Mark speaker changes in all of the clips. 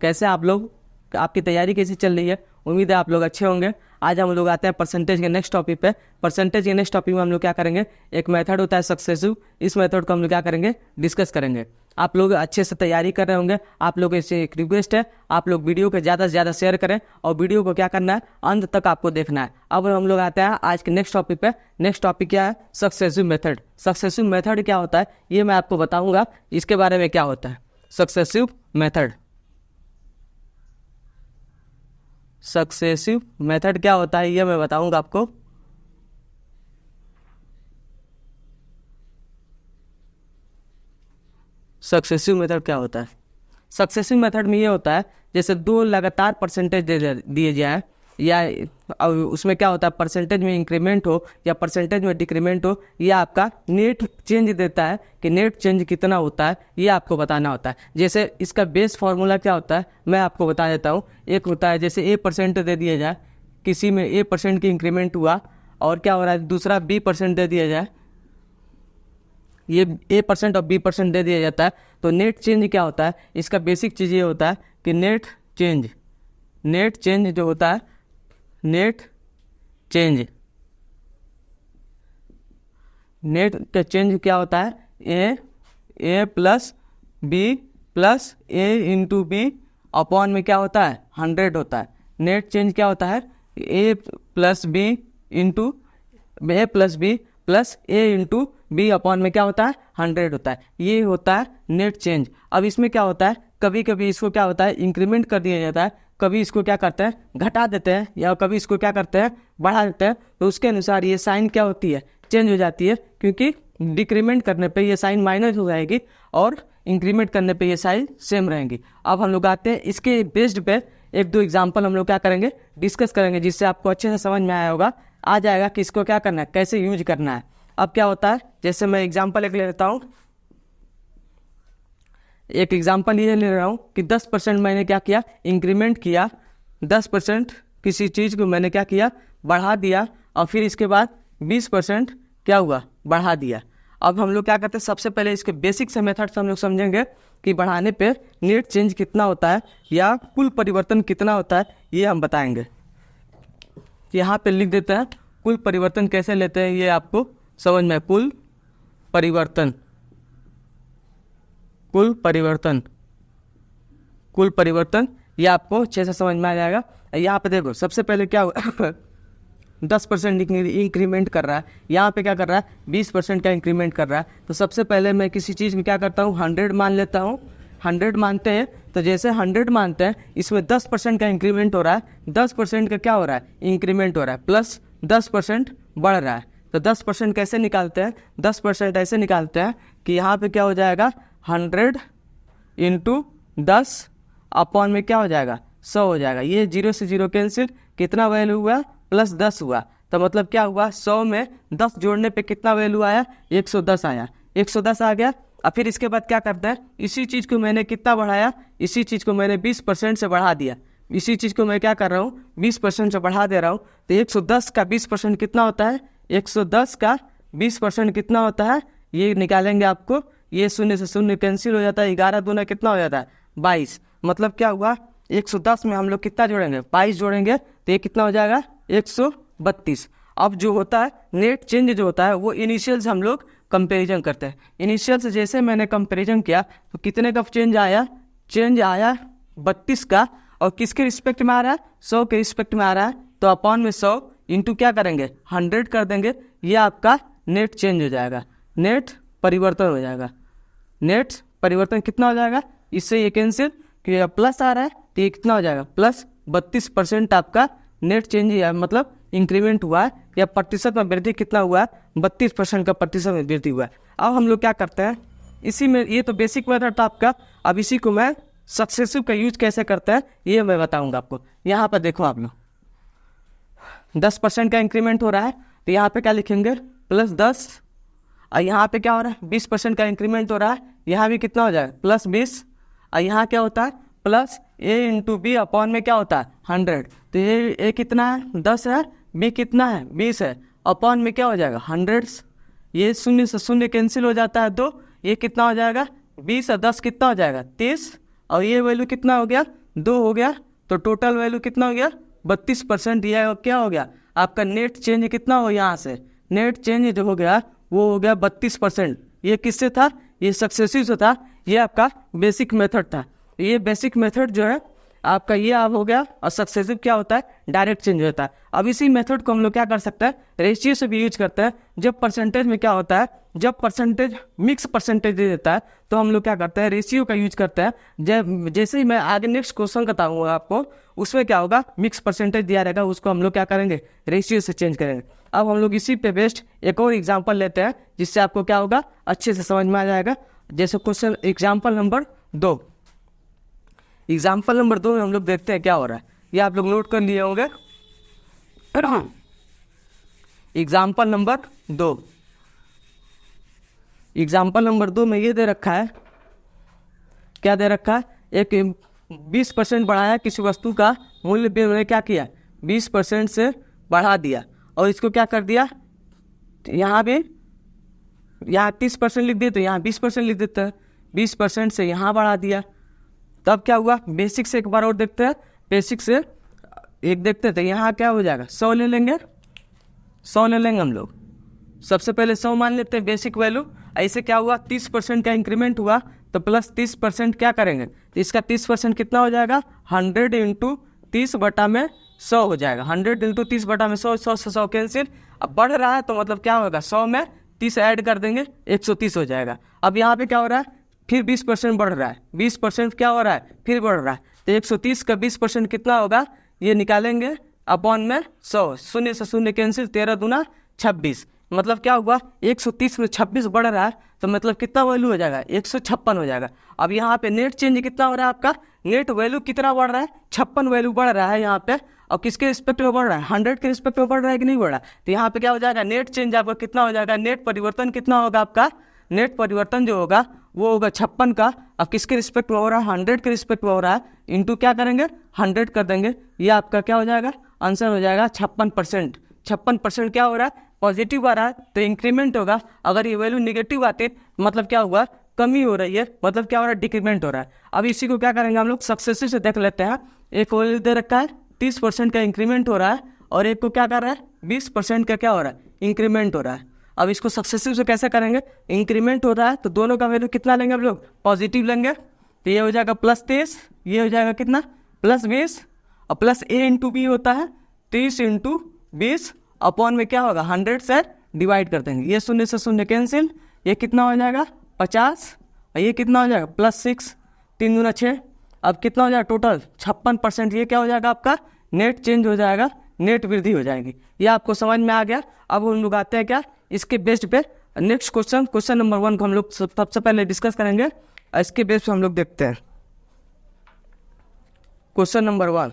Speaker 1: कैसे आप लोग, आपकी तैयारी कैसी चल रही है? उम्मीद है आप लोग अच्छे होंगे। आज हम लोग आते हैं परसेंटेज के नेक्स्ट टॉपिक पे। परसेंटेज के नेक्स्ट टॉपिक में हम लोग क्या करेंगे, एक मेथड होता है सक्सेसिव, इस मेथड को हम लोग क्या करेंगे, डिस्कस करेंगे। आप लोग अच्छे से तैयारी कर रहे होंगे। आप लोग से एक रिक्वेस्ट है, आप लोग वीडियो को ज़्यादा से ज़्यादा शेयर करें और वीडियो को क्या करना है, अंत तक आपको देखना है। अब हम लोग आते हैं आज के नेक्स्ट टॉपिक पे। नेक्स्ट टॉपिक क्या है, सक्सेसिव मेथड। सक्सेसिव मेथड क्या होता है ये मैं आपको बताऊँगा, इसके बारे में क्या होता है सक्सेसिव मेथड। सक्सेसिव मेथड क्या होता है ये मैं बताऊंगा आपको। सक्सेसिव मेथड क्या होता है, सक्सेसिव मेथड में ये होता है जैसे दो लगातार परसेंटेज दिए जाए, या उसमें क्या होता है परसेंटेज में इंक्रीमेंट हो या परसेंटेज में डिक्रीमेंट हो, ये आपका नेट चेंज देता है कि नेट चेंज कितना होता है ये आपको बताना होता है। जैसे इसका बेस फार्मूला क्या होता है मैं आपको बता देता हूँ। एक होता है जैसे A% दे दिया जाए, किसी में A% की इंक्रीमेंट हुआ, और क्या हो रहा है दूसरा B% दे दिया जाए, ये A% और B% दे दिया जाता है, तो नेट चेंज क्या होता है, इसका बेसिक चीज़ ये होता है कि नेट चेंज जो होता है, नेट का चेंज क्या होता है, A plus B plus A into B upon में क्या होता है 100 होता है। नेट चेंज क्या होता है, A plus B into A plus B plus A into B upon में क्या होता है 100 होता है। ये होता है नेट चेंज। अब इसमें क्या होता है, कभी कभी इसको क्या होता है इंक्रीमेंट कर दिया जाता है, कभी इसको क्या करते हैं घटा देते हैं, या कभी इसको क्या करते हैं बढ़ा देते हैं। तो उसके अनुसार ये साइन क्या होती है, चेंज हो जाती है, क्योंकि डिक्रीमेंट करने पे ये साइन माइनस हो जाएगी और इंक्रीमेंट करने पे ये साइन सेम रहेंगी। अब हम लोग आते हैं इसके बेस्ड पे एक दो एग्जाम्पल हम लोग क्या करेंगे, डिस्कस करेंगे, जिससे आपको अच्छे से समझ में आ जाएगा कि इसको क्या करना है, कैसे यूज करना है। अब क्या होता है, जैसे मैं एग्जाम्पल एक ले लेता हूँ, एक एग्जाम्पल ये ले रहा हूँ कि 10% मैंने क्या किया, इंक्रीमेंट किया, 10% किसी चीज़ को मैंने क्या किया, बढ़ा दिया, और फिर इसके बाद 20% क्या हुआ, बढ़ा दिया। अब हम लोग क्या करते हैं, सबसे पहले इसके बेसिक से मेथड से हम लोग समझेंगे कि बढ़ाने पे नेट चेंज कितना होता है या कुल परिवर्तन कितना होता है, ये हम बताएंगे। यहाँ पे लिख देते हैं कुल परिवर्तन कैसे लेते हैं, ये आपको समझ में, कुल परिवर्तन ये आपको अच्छे से समझ में आ जाएगा। यहाँ पे देखो सबसे पहले क्या हुआ 10% इंक्रीमेंट कर रहा है, यहाँ पे क्या कर रहा है 20% का इंक्रीमेंट कर रहा है। तो सबसे पहले मैं किसी चीज़ में क्या करता हूँ 100 मान लेता हूँ। 100 मानते हैं तो जैसे 100 मानते हैं, इसमें 10% का इंक्रीमेंट हो रहा है, 10% का क्या हो रहा है इंक्रीमेंट हो रहा है, प्लस 10% बढ़ रहा है। तो 10% कैसे निकालते हैं, 10% ऐसे निकालते हैं कि यहाँ पे क्या हो जाएगा 100 इंटू 10 अपॉन में क्या हो जाएगा 100 हो जाएगा। ये 0 से 0 कैंसिल, कितना वैल्यू हुआ प्लस 10 हुआ। तो मतलब क्या हुआ 100 में 10 जोड़ने पे कितना वैल्यू आया 110 आया, 110 आ गया। और फिर इसके बाद क्या करते हैं, इसी चीज़ को मैंने कितना बढ़ाया, इसी चीज़ को मैंने 20% से बढ़ा दिया, इसी चीज़ को मैं क्या कर रहा हूँ 20% से बढ़ा दे रहा हूँ। तो 110 का 20% कितना होता है, 110 का 20% कितना होता है, ये निकालेंगे आपको, ये शून्य से शून्य कैंसिल हो जाता है, 11 दूना कितना हो जाता है 22। मतलब क्या हुआ 110 में हम लोग कितना जोड़ेंगे 22 जोड़ेंगे, तो ये कितना हो जाएगा 132। अब जो होता है नेट चेंज जो होता है वो इनिशियल से हम लोग कंपैरिजन करते हैं। इनिशियल से जैसे मैंने कंपैरिजन किया तो कितने का चेंज आया 32 का, और किसके रिस्पेक्ट में आ रहा है 100 के रिस्पेक्ट में आ रहा है। तो अपॉन में 100 इंटू क्या करेंगे 100 कर देंगे, ये आपका नेट चेंज हो जाएगा, नेट परिवर्तन हो जाएगा। नेट परिवर्तन कितना हो जाएगा, इससे ये कैंसिल, कि प्लस आ रहा है तो ये कितना हो जाएगा प्लस 32% आपका नेट चेंज है, मतलब इंक्रीमेंट हुआ है, या प्रतिशत में वृद्धि कितना हुआ है 32% का प्रतिशत में वृद्धि हुआ है। अब हम लोग क्या करते हैं इसी में, ये तो बेसिक मेथड था आपका, अब इसी को मैं सक्सेसिव का यूज कैसे करते हैं ये मैं बताऊंगा आपको। यहाँ पर देखो आप लोग 10% का इंक्रीमेंट हो रहा है, तो यहाँ पे क्या लिखेंगे प्लस 10, और यहाँ पे क्या हो रहा है 20% का इंक्रीमेंट हो रहा है, यहाँ भी कितना हो जाएगा प्लस 20, और यहाँ क्या होता है plus A into B upon में क्या होता है 100। तो ये A कितना है 10 है, B कितना है 20 है, अपॉन में क्या हो जाएगा 100, ये शून्य से शून्य कैंसिल हो जाता है, तो ये कितना हो जाएगा 20 और 10 कितना हो जाएगा 30, और ये वैल्यू कितना हो गया 2 हो गया, तो टोटल वैल्यू कितना हो गया 32%। यह क्या हो गया आपका नेट चेंज कितना हो, यहाँ से नेट चेंज जो हो गया वो हो गया 32%। ये किससे था, ये सक्सेसिव से था, ये आपका बेसिक मेथड था। ये बेसिक मेथड जो है आपका ये आप हो गया, और सक्सेसिव क्या होता है डायरेक्ट चेंज होता है। अब इसी मेथड को हम लोग क्या कर सकते हैं रेशियो से भी यूज करते हैं। जब परसेंटेज में क्या होता है, जब परसेंटेज मिक्स परसेंटेज दे देता है तो हम लोग क्या करते हैं रेशियो का यूज करते हैं। जब जैसे ही मैं आगे नेक्स्ट क्वेश्चन बताऊंगा आपको, उसमें क्या होगा मिक्स परसेंटेज दिया रहेगा, उसको हम लोग क्या करेंगे रेशियो से चेंज करेंगे। अब हम लोग इसी पे बेस्ड एक और एग्जाम्पल लेते हैं, जिससे आपको क्या होगा अच्छे से समझ में आ जाएगा। जैसे question example number 2, example number 2 में हम लोग देखते हैं क्या हो रहा है। ये आप लोग नोट कर लिए होंगे। एग्जाम्पल नंबर 2, एग्जाम्पल नंबर 2 में ये दे रखा है, क्या दे रखा है, एक 20% बढ़ाया किसी वस्तु का मूल्य पे उन्होंने क्या किया 20% से बढ़ा दिया, और इसको क्या कर दिया यहाँ पे, यहाँ 30% लिख दिए तो यहाँ 20% लिख देता है, 20% से यहाँ बढ़ा दिया। तब क्या हुआ, बेसिक से एक बार और देखते हैं, बेसिक से एक देखते हैं तो यहाँ क्या हो जाएगा 100 ले लेंगे, 100 ले लेंगे हम लोग। सबसे पहले 100 मान लेते हैं बेसिक वैल्यू। ऐसे क्या हुआ 30% का इंक्रीमेंट हुआ, तो प्लस 30% क्या करेंगे, तो इसका 30% कितना हो जाएगा 100 इंटू 30/100 हो जाएगा। 100 इंटू 30/100, 100 से 100 कैंसिल। अब बढ़ रहा है तो मतलब क्या होगा 100 में 30 ऐड कर देंगे 130 हो जाएगा। अब यहाँ पे क्या हो रहा है फिर 20% बढ़ रहा है, 20% क्या हो रहा है फिर बढ़ रहा है, तो 130 का 20% कितना होगा ये निकालेंगे अपॉन में 100, शून्य से शून्य कैंसिल, 13 दूना 26। मतलब क्या हुआ 130 में 26 बढ़ रहा है, तो मतलब कितना वैल्यू हो जाएगा 156 हो जाएगा। अब यहाँ पे नेट चेंज कितना हो रहा है आपका, नेट वैल्यू कितना बढ़ रहा है 56 वैल्यू बढ़ रहा है यहाँ पे। और किसके रिस्पेक्ट में बढ़ रहा है 100 के रिस्पेक्ट में बढ़ रहा है कि नहीं बढ़ रहा है, तो यहाँ पे क्या हो जाएगा नेट चेंज आपका कितना हो जाएगा, नेट परिवर्तन कितना होगा आपका, नेट परिवर्तन जो होगा वो होगा 56 का। अब किसके रिस्पेक्ट में हो रहा है 100 के रिस्पेक्ट में हो रहा है, इंटू क्या करेंगे 100 कर देंगे। ये आपका क्या हो जाएगा आंसर हो जाएगा 56%। 56% क्या हो रहा है पॉजिटिव आ रहा है तो इंक्रीमेंट होगा। अगर ये वैल्यू निगेटिव आती है मतलब क्या हुआ कमी हो रही है, मतलब क्या हो रहा है डिक्रीमेंट हो रहा है। अब इसी को क्या करेंगे हम लोग सक्सेसिव से देख लेते हैं। एक वैल्यू दे रखा है 30% का इंक्रीमेंट हो रहा है, और एक को क्या कर रहा है 20% का क्या हो रहा है इंक्रीमेंट हो रहा है। अब इसको सक्सेसिव से कैसे करेंगे, इंक्रीमेंट हो रहा है तो दोनों का वैल्यू कितना लेंगे हम लोग पॉजिटिव लेंगे, तो ये हो जाएगा +30, ये हो जाएगा कितना +20, और प्लस a इंटू बी होता है 30 इंटू 20 अपॉन में क्या होगा 100 से डिवाइड कर देंगे। ये शून्य से शून्य कैंसिल, ये कितना हो जाएगा 50, और ये कितना हो जाएगा +6, 3 दूना 6। अब कितना हो जाएगा टोटल 56%। ये क्या हो जाएगा आपका नेट चेंज हो जाएगा, नेट वृद्धि हो जाएगी। ये आपको समझ में आ गया। अब हम लोग आते हैं क्या इसके बेस्ड पे नेक्स्ट क्वेश्चन, क्वेश्चन नंबर 1 को हम लोग सबसे पहले डिस्कस करेंगे, इसके बेस पे हम लोग देखते हैं क्वेश्चन नंबर 1।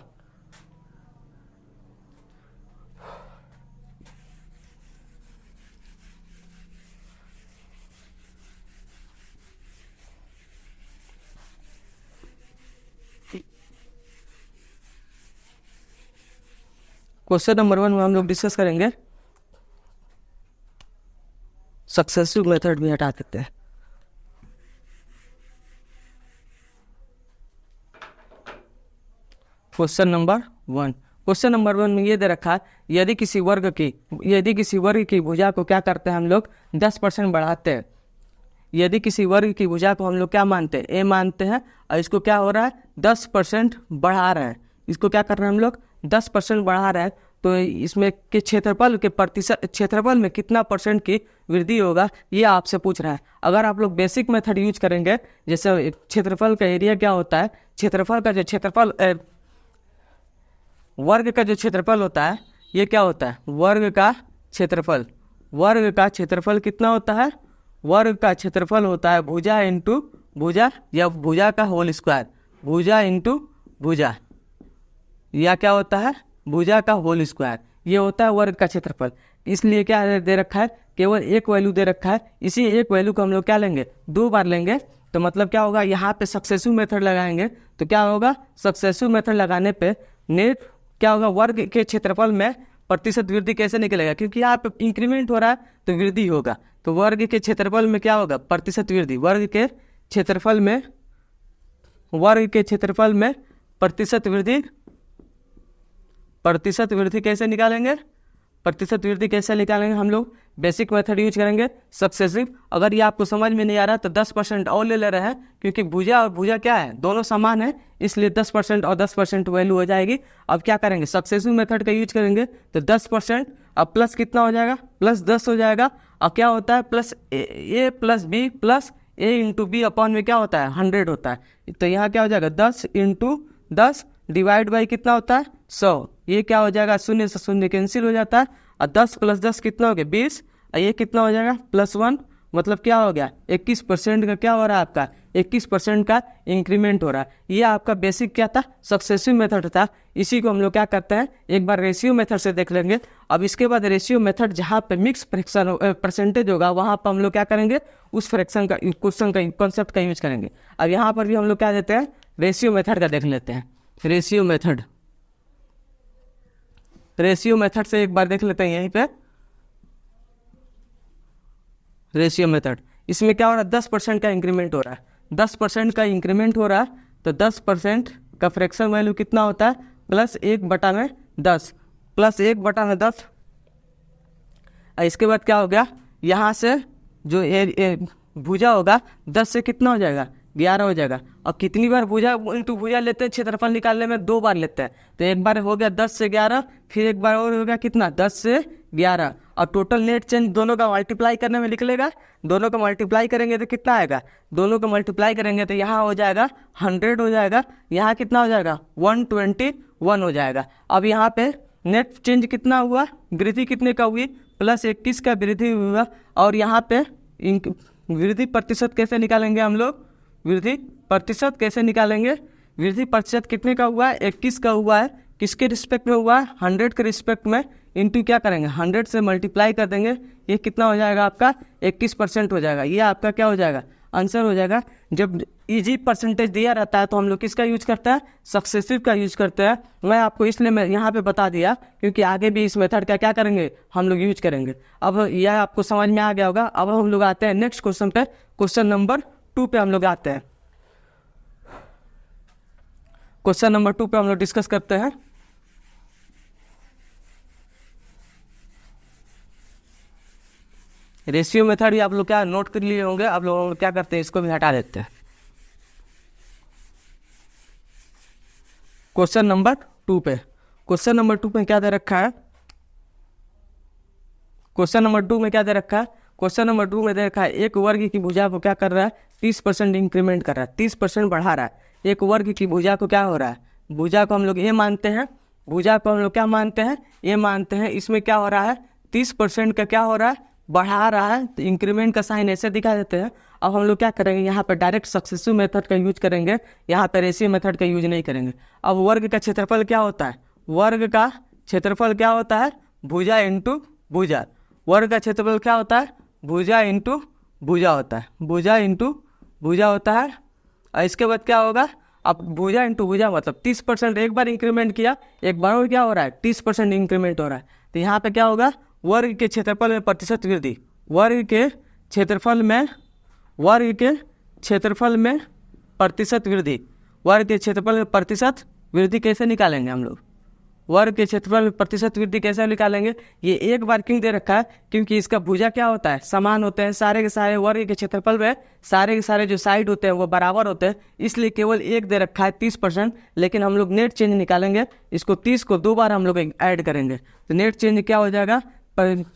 Speaker 1: क्वेश्चन नंबर 1 में हम लोग डिस्कस करेंगे सक्सेसिव मेथड भी हटा देते हैं। क्वेश्चन नंबर 1, क्वेश्चन नंबर 1 में ये दे रखा है यदि किसी वर्ग की भुजा को क्या करते हैं हम लोग 10% बढ़ाते हैं। यदि किसी वर्ग की भुजा को हम लोग क्या मानते हैं ए मानते हैं, और इसको क्या हो रहा है 10% बढ़ा रहे हैं। इसको क्या कर रहे हैं हम लोग 10% बढ़ा रहे हैं, तो इसमें के क्षेत्रफल के प्रतिशत, क्षेत्रफल में कितना % की वृद्धि होगा ये आपसे पूछ रहा है। अगर आप लोग बेसिक मेथड यूज करेंगे, जैसे क्षेत्रफल का एरिया क्या होता है, क्षेत्रफल का जो क्षेत्रफल वर्ग का जो क्षेत्रफल होता है ये क्या होता है वर्ग का क्षेत्रफल। वर्ग का क्षेत्रफल कितना होता है, वर्ग का क्षेत्रफल होता है भुजा इंटू भुजा, या भुजा का होल स्क्वायर, भुजा इंटू भुजा, या क्या होता है भुजा का होल स्क्वायर। ये होता है वर्ग का क्षेत्रफल। इसलिए क्या दे रखा है केवल एक वैल्यू दे रखा है, इसी एक वैल्यू को हम लोग क्या लेंगे 2 बार लेंगे। तो मतलब क्या होगा यहाँ पे सक्सेसिव मेथड लगाएंगे तो क्या होगा सक्सेसिव मेथड लगाने पे नेट क्या होगा वर्ग के क्षेत्रफल में प्रतिशत वृद्धि कैसे निकलेगा, क्योंकि यहाँ पे इंक्रीमेंट हो रहा है तो वृद्धि होगा। तो वर्ग के क्षेत्रफल में क्या होगा प्रतिशत वृद्धि, वर्ग के क्षेत्रफल में वर्ग के क्षेत्रफल में प्रतिशत वृद्धि कैसे निकालेंगे? प्रतिशत वृद्धि कैसे निकालेंगे? हम लोग बेसिक मेथड यूज करेंगे, सक्सेसिव। अगर ये आपको समझ में नहीं आ रहा तो 10% और ले रहे हैं, क्योंकि भुजा और भुजा क्या है, दोनों समान है, इसलिए 10% और 10% वैल्यू हो जाएगी। अब क्या करेंगे, सक्सेसिव मेथड का यूज करेंगे तो 10%, अब प्लस कितना हो जाएगा, प्लस 10 हो जाएगा। अब क्या होता है, प्लस ए प्लस बी प्लस ए इंटू बी अपॉन में क्या होता है, 100 होता है। तो यहाँ क्या हो जाएगा, 10 इंटू 10 डिवाइड बाई कितना होता है, 100। ये क्या हो जाएगा, शून्य से शून्य कैंसिल हो जाता है, और 10 प्लस 10 कितना हो गया, 20, और ये कितना हो जाएगा, +1, मतलब क्या हो गया, 21% का क्या हो रहा है आपका, 21% का इंक्रीमेंट हो रहा है। ये आपका बेसिक क्या था, सक्सेसिव मेथड था। इसी को हम लोग क्या करते हैं, एक बार रेशियो मेथड से देख लेंगे। अब इसके बाद रेशियो मेथड जहाँ पे मिक्स फ्रैक्शन परसेंटेज होगा, वहाँ पर हम लोग क्या करेंगे, उस फ्रैक्शन का क्वेश्चन का कॉन्सेप्ट का यूज करेंगे। अब यहाँ पर भी हम लोग क्या देते हैं, रेशियो मेथड का देख लेते हैं। रेशियो मेथड से एक बार देख लेते हैं यहीं पे। रेशियो मेथड, इसमें क्या हो रहा है, 10% का इंक्रीमेंट हो रहा है। 10% का इंक्रीमेंट हो रहा है तो 10% का फ्रैक्शन वैल्यू कितना होता है, +1/10, +1/10। इसके बाद क्या हो गया, यहाँ से जो भुजा होगा 10 से कितना हो जाएगा, 11 हो जाएगा। और कितनी बार भुजा इंटू भुजा लेते हैं, क्षेत्रफल निकालने में 2 बार लेते हैं। तो एक बार हो गया 10 से 11, फिर एक बार और हो गया कितना, 10 से 11, और टोटल नेट चेंज दोनों का मल्टीप्लाई करने में निकलेगा। दोनों का मल्टीप्लाई करेंगे तो कितना आएगा, दोनों का मल्टीप्लाई करेंगे तो यहाँ हो जाएगा 100 हो जाएगा, यहाँ कितना हो जाएगा, 121 हो जाएगा। अब यहाँ पे नेट चेंज कितना हुआ, वृद्धि कितने का हुई, +21 का वृद्धि हुआ। और यहाँ पे वृद्धि प्रतिशत कैसे निकालेंगे हम लोग, वृद्धि प्रतिशत कैसे निकालेंगे, वृद्धि प्रतिशत कितने का हुआ है, 21 का हुआ है। किसके रिस्पेक्ट में हुआ है, 100 के रिस्पेक्ट में, इंटू क्या करेंगे, 100 से मल्टीप्लाई कर देंगे। ये कितना हो जाएगा आपका, 21% हो जाएगा। ये आपका क्या हो जाएगा, आंसर हो जाएगा। जब इजी परसेंटेज दिया रहता है तो हम लोग किसका यूज करते हैं, सक्सेसिव का यूज करते हैं। मैं आपको इसलिए मैं यहाँ पे बता दिया क्योंकि आगे भी इस मेथड का क्या करेंगे, हम लोग यूज करेंगे। अब यह आपको समझ में आ गया होगा। अब हम लोग आते हैं नेक्स्ट क्वेश्चन पे, क्वेश्चन नंबर 2 पे हम लोग आते हैं। क्वेश्चन नंबर 2 पे हम लोग डिस्कस करते हैं। रेशियो मेथड भी आप लोग क्या नोट कर लिए होंगे। आप लोग क्या करते हैं, इसको भी हटा देते हैं। क्वेश्चन नंबर 2 पे, क्वेश्चन नंबर 2 पे क्या दे रखा है, क्वेश्चन नंबर 2 में क्या दे रखा है, क्वेश्चन नंबर 2 में दे रखा है एक वर्ग की भुजा को क्या कर रहा है, 30% इंक्रीमेंट कर रहा है, 30% बढ़ा रहा है। एक वर्ग की भुजा को क्या हो रहा है, भुजा को हम लोग ये मानते हैं, भुजा को हम लोग क्या मानते हैं, ये मानते हैं। इसमें क्या हो रहा है, 30% का क्या हो रहा है, बढ़ा रहा है। तो इंक्रीमेंट का साइन ऐसे दिखा देते हैं। अब हम लोग क्या करेंगे, यहाँ पर डायरेक्ट सक्सेसिव मेथड का यूज करेंगे, यहाँ पर रेशियो मेथड का यूज नहीं करेंगे। अब वर्ग का क्षेत्रफल क्या होता है, वर्ग का क्षेत्रफल क्या होता है, भुजा इंटू भुजा। वर्ग का क्षेत्रफल क्या होता है, भुजा इंटू भुजा होता है, भुजा इंटू भुजा होता है। और इसके बाद क्या होगा, अब भुजा इंटू भुजा मतलब 30% एक बार इंक्रीमेंट किया, एक बार और क्या हो रहा है, 30% इंक्रीमेंट हो रहा है। तो यहाँ पे क्या होगा, वर्ग के क्षेत्रफल में प्रतिशत वृद्धि, वर्ग के क्षेत्रफल में, वर्ग के क्षेत्रफल में प्रतिशत वृद्धि, वर्ग के क्षेत्रफल में प्रतिशत वृद्धि कैसे निकालेंगे हम लोग, वर्ग के क्षेत्रफल में प्रतिशत वृद्धि कैसे निकालेंगे। ये एक बार क्यों दे रखा है, क्योंकि इसका भुजा क्या होता है, समान होते हैं सारे के सारे। वर्ग के क्षेत्रफल में सारे के सारे जो साइड होते हैं वो बराबर होते हैं, इसलिए केवल एक दे रखा है 30%। लेकिन हम लोग नेट चेंज निकालेंगे, इसको 30 को 2 बार हम लोग ऐड करेंगे तो नेट चेंज क्या हो जाएगा,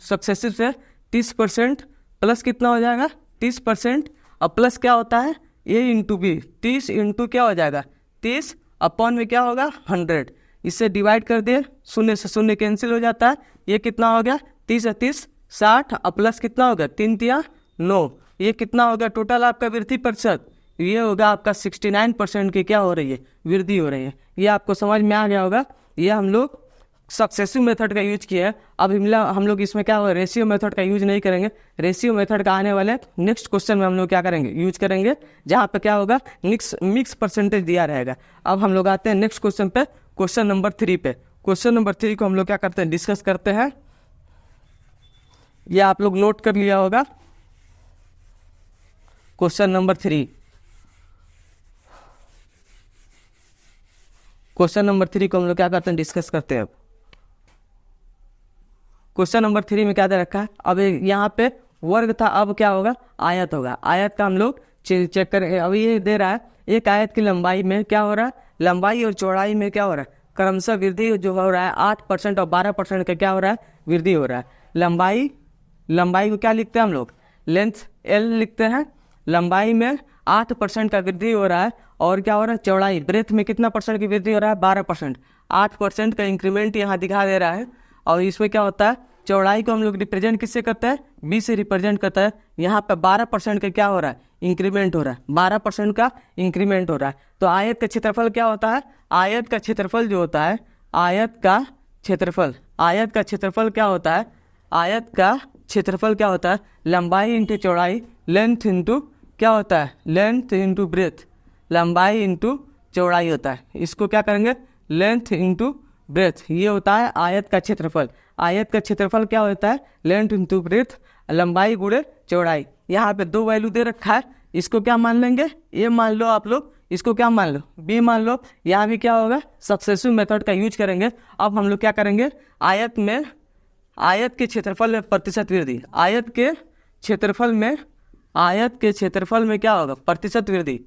Speaker 1: सक्सेसिव से 30% प्लस कितना हो जाएगा, 30%, और प्लस क्या होता है, ए इंटू बी, 30 इंटू क्या हो जाएगा, 30 अपॉन में क्या होगा, 100। इससे डिवाइड कर दिए, शून्य से शून्य कैंसिल हो जाता है। ये कितना हो गया, 30 है 30, 60, और प्लस कितना होगा, 3 तिया 9। ये कितना होगा टोटल आपका वृद्धि प्रतिशत, ये होगा आपका 69% की क्या हो रही है, वृद्धि हो रही है। ये आपको समझ में आ गया होगा। ये हम लोग सक्सेसिव मेथड का यूज किया है। अब हम लोग इसमें क्या होगा, रेशियो मेथड का यूज नहीं करेंगे। रेशियो मेथड का आने वाले नेक्स्ट क्वेश्चन में हम लोग क्या करेंगे, यूज करेंगे, जहाँ पे क्या होगा, मिक्स परसेंटेज दिया रहेगा। अब हम लोग आते हैं नेक्स्ट क्वेश्चन पे, क्वेश्चन नंबर 3 पे। क्वेश्चन नंबर 3 को हम लोग क्या करते हैं, डिस्कस करते हैं। ये आप लोग नोट कर लिया होगा। क्वेश्चन नंबर 3, क्वेश्चन नंबर 3 को हम लोग क्या करते हैं, डिस्कस करते हैं। अब क्वेश्चन नंबर 3 में क्या दे रखा है, अब यहाँ पे वर्ग था, अब क्या होगा, आयत होगा। आयत का हम लोग चेक करें। अब ये दे रहा है एक आयत की लंबाई में क्या हो रहा है, लंबाई और चौड़ाई में क्या हो रहा है, क्रमशः वृद्धि जो हो रहा है 8% और 12% का क्या हो रहा है, वृद्धि हो रहा है। लंबाई को क्या लिखते हैं हम लोग, लेंथ L लिखते हैं। लंबाई में 8% का वृद्धि हो रहा है और क्या हो रहा है, चौड़ाई ब्रेथ में कितना परसेंट की वृद्धि हो रहा है, 12%। 8% का इंक्रीमेंट यहाँ दिखा दे रहा है। और इसमें क्या होता है, चौड़ाई को हम लोग रिप्रेजेंट किससे करते हैं, बी से रिप्रेजेंट करता है। यहाँ पे 12% का क्या हो रहा है, इंक्रीमेंट हो रहा है, 12% का इंक्रीमेंट हो रहा है। तो आयत का क्षेत्रफल क्या होता है, आयत का क्षेत्रफल जो होता है, आयत का क्षेत्रफल क्या होता है, आयत का क्षेत्रफल क्या होता है, लंबाई इंटू चौड़ाई, लेंथ इंटू क्या होता है, लेंथ इंटू ब्रेथ, लंबाई इंटू चौड़ाई होता है। इसको क्या करेंगे, लेंथ इंटू ब्रेथ, ये होता है आयत का क्षेत्रफल। आयत का क्षेत्रफल क्या होता है, लेंथ इंटू ब्रेथ, लंबाई गुणे चौड़ाई। यहाँ पे 2 वैल्यू दे रखा है, इसको क्या मान लेंगे, ए मान लो आप लोग, इसको क्या मान लो, बी मान लो। यहाँ भी क्या होगा, सक्सेसिव मेथड का यूज करेंगे। अब हम लोग क्या करेंगे, आयत के क्षेत्रफल में प्रतिशत वृद्धि, आयत के क्षेत्रफल में क्या होगा, प्रतिशत वृद्धि।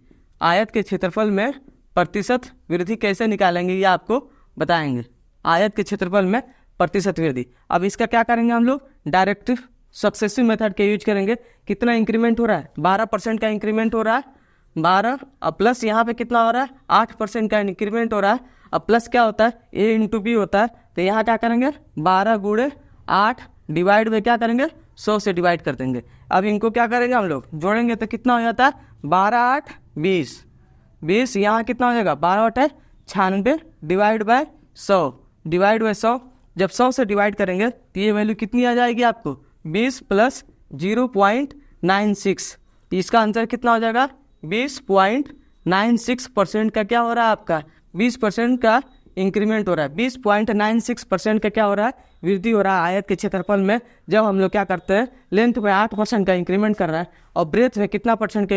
Speaker 1: आयत के क्षेत्रफल में प्रतिशत वृद्धि कैसे निकालेंगे ये आपको बताएंगे, आयत के क्षेत्रफल में प्रतिशत वृद्धि। अब इसका क्या करेंगे हम लोग, डायरेक्ट सक्सेसिव मेथड के यूज करेंगे। कितना इंक्रीमेंट हो रहा है, 12% का इंक्रीमेंट हो रहा है, 12 और प्लस यहाँ पे कितना हो रहा है, 8% का इंक्रीमेंट हो रहा है। अब प्लस क्या होता है, ए इंटू बी होता है। तो यहाँ क्या करेंगे, 12 गुणे 8 डिवाइड में क्या करेंगे, 100 से डिवाइड कर देंगे। अब इनको क्या करेंगे हम लोग, जोड़ेंगे तो कितना हो जाता है, 12 8 20, यहाँ कितना हो जाएगा, 12 8 96 डिवाइड बाय 100 जब 100 से डिवाइड करेंगे तो ये वैल्यू कितनी आ जाएगी आपको, 20 प्लस 0.96। इसका आंसर कितना हो जाएगा, 20.96% का क्या हो रहा है आपका, 20% का इंक्रीमेंट हो रहा है, 20.96% का क्या हो रहा है, वृद्धि हो रहा है आयत के क्षेत्रफल में। जब हम लोग क्या करते हैं, लेंथ में 8% का इंक्रीमेंट कर रहा है और ब्रेथ में कितना परसेंट का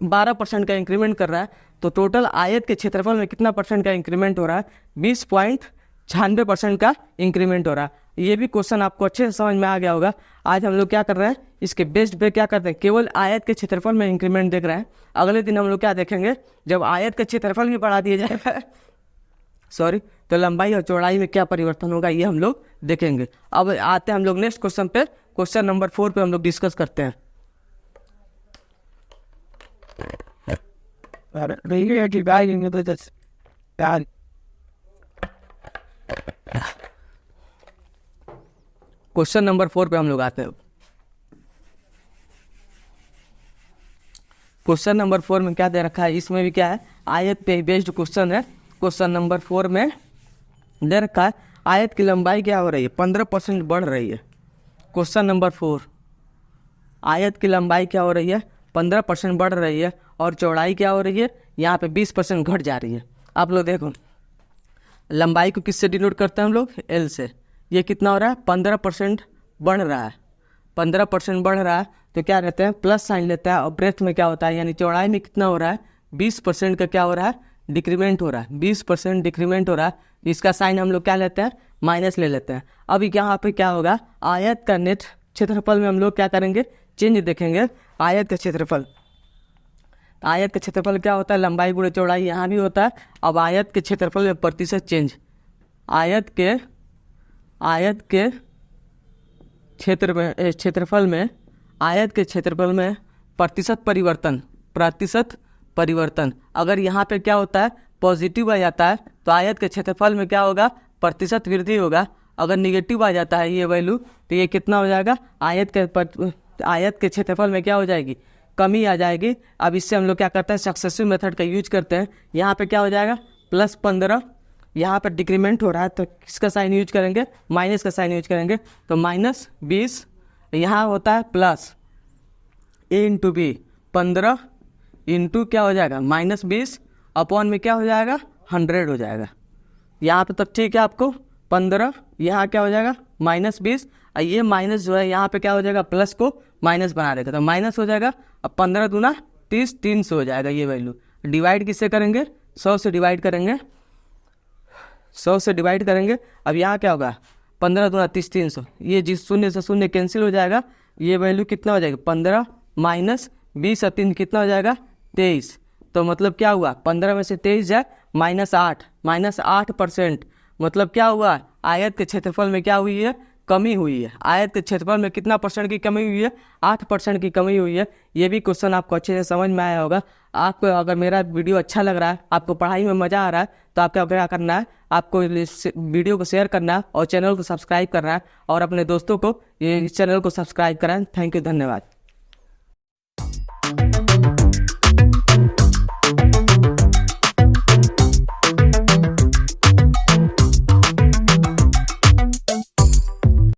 Speaker 1: 12% का इंक्रीमेंट कर रहा है, तो टोटल आयत के क्षेत्रफल में कितना परसेंट का इंक्रीमेंट हो रहा है, 20.96% का इंक्रीमेंट हो रहा है। ये भी क्वेश्चन आपको अच्छे से समझ में आ गया होगा। आज हम लोग क्या कर रहे हैं, इसके बेस्ड पे क्या करते हैं, केवल आयत के क्षेत्रफल में इंक्रीमेंट देख रहे हैं। अगले दिन हम लोग क्या देखेंगे, जब आयत का क्षेत्रफल भी बढ़ा दिया जाएगा तो लंबाई और चौड़ाई में क्या परिवर्तन होगा ये हम लोग देखेंगे। अब आते हैं हम लोग नेक्स्ट क्वेश्चन पे, क्वेश्चन नंबर 4 पे हम लोग डिस्कस करते हैं। क्वेश्चन नंबर 4 पे हम लोग आते हैं। क्वेश्चन नंबर 4 में क्या दे रखा है, इसमें भी क्या है, आयत पे बेस्ड क्वेश्चन है। क्वेश्चन नंबर 4 में दे रखा है आयत की लंबाई क्या हो रही है, 15% बढ़ रही है। क्वेश्चन नंबर 4, आयत की लंबाई क्या हो रही है, 15% बढ़ रही है और चौड़ाई क्या हो रही है, यहाँ पे 20% घट जा रही है। आप लोग देखो, लंबाई को किससे डिनोट करते हैं हम लोग, एल से। ये कितना हो रहा है, 15% बढ़ रहा है, 15% बढ़ रहा है तो क्या रहते हैं, प्लस साइन लेता है। और ब्रेथ में क्या होता है, यानी चौड़ाई में कितना हो रहा है, 20% का क्या हो रहा है, डिक्रीमेंट हो रहा है, 20% डिक्रीमेंट हो रहा है। इसका साइन हम लोग क्या लेते हैं, माइनस ले लेते हैं। अब यहाँ पे क्या होगा, आयत का नेट क्षेत्रफल में हम लोग क्या करेंगे, चेंज देखेंगे। आयत का क्षेत्रफल क्या होता है, लंबाई गुणे चौड़ाई, यहाँ भी होता है। अब आयत के क्षेत्रफल में प्रतिशत चेंज, आयत के क्षेत्रफल में आयत के क्षेत्रफल में प्रतिशत परिवर्तन। अगर यहाँ पे क्या होता है, पॉजिटिव आ जाता है तो आयत के क्षेत्रफल में क्या होगा, प्रतिशत वृद्धि होगा। अगर निगेटिव आ जाता है ये वैल्यू तो ये कितना हो जाएगा, आयत के क्षेत्रफल में क्या हो जाएगी, कमी आ जाएगी। अब इससे हम लोग क्या करते हैं, सक्सेसिव मेथड का यूज करते हैं। यहाँ पे क्या हो जाएगा, +15, यहाँ पर डिक्रीमेंट हो रहा है तो किसका साइन यूज करेंगे, माइनस का साइन यूज करेंगे। तो -20, यहाँ होता है प्लस ए इंटू बी, 15 इंटू क्या हो जाएगा, -20 अपॉन में क्या हो जाएगा, 100 हो जाएगा। यहाँ पे तक ठीक है आपको, 15 यहाँ क्या हो जाएगा, -20, और ये माइनस जो है यहाँ पे क्या हो जाएगा, प्लस को माइनस बना देगा तो माइनस हो जाएगा। अब 15 दूना 30, 300 हो जाएगा ये वैल्यू। डिवाइड किससे करेंगे, 100 से डिवाइड करेंगे। 100 से डिवाइड करेंगे। अब यहाँ क्या होगा 15 दूना 30 300, ये जिस शून्य से शून्य कैंसिल हो जाएगा, ये वैल्यू कितना हो जाएगा 15 माइनस 20 और 3 कितना हो जाएगा 23। तो मतलब क्या हुआ 15 में से 23 जाए -8% मतलब क्या हुआ आयत के क्षेत्रफल में क्या हुई है कमी हुई है। आयत के क्षेत्रफल में कितना परसेंट की कमी हुई है 8% की कमी हुई है। ये भी क्वेश्चन आपको अच्छे से समझ में आया होगा। आपको अगर मेरा वीडियो अच्छा लग रहा है, आपको पढ़ाई में मज़ा आ रहा है, तो आपको क्या करना है, आपको इस वीडियो को शेयर करना है और चैनल को सब्सक्राइब करना है और अपने दोस्तों को ये इस चैनल को सब्सक्राइब कराएं। थैंक यू, धन्यवाद।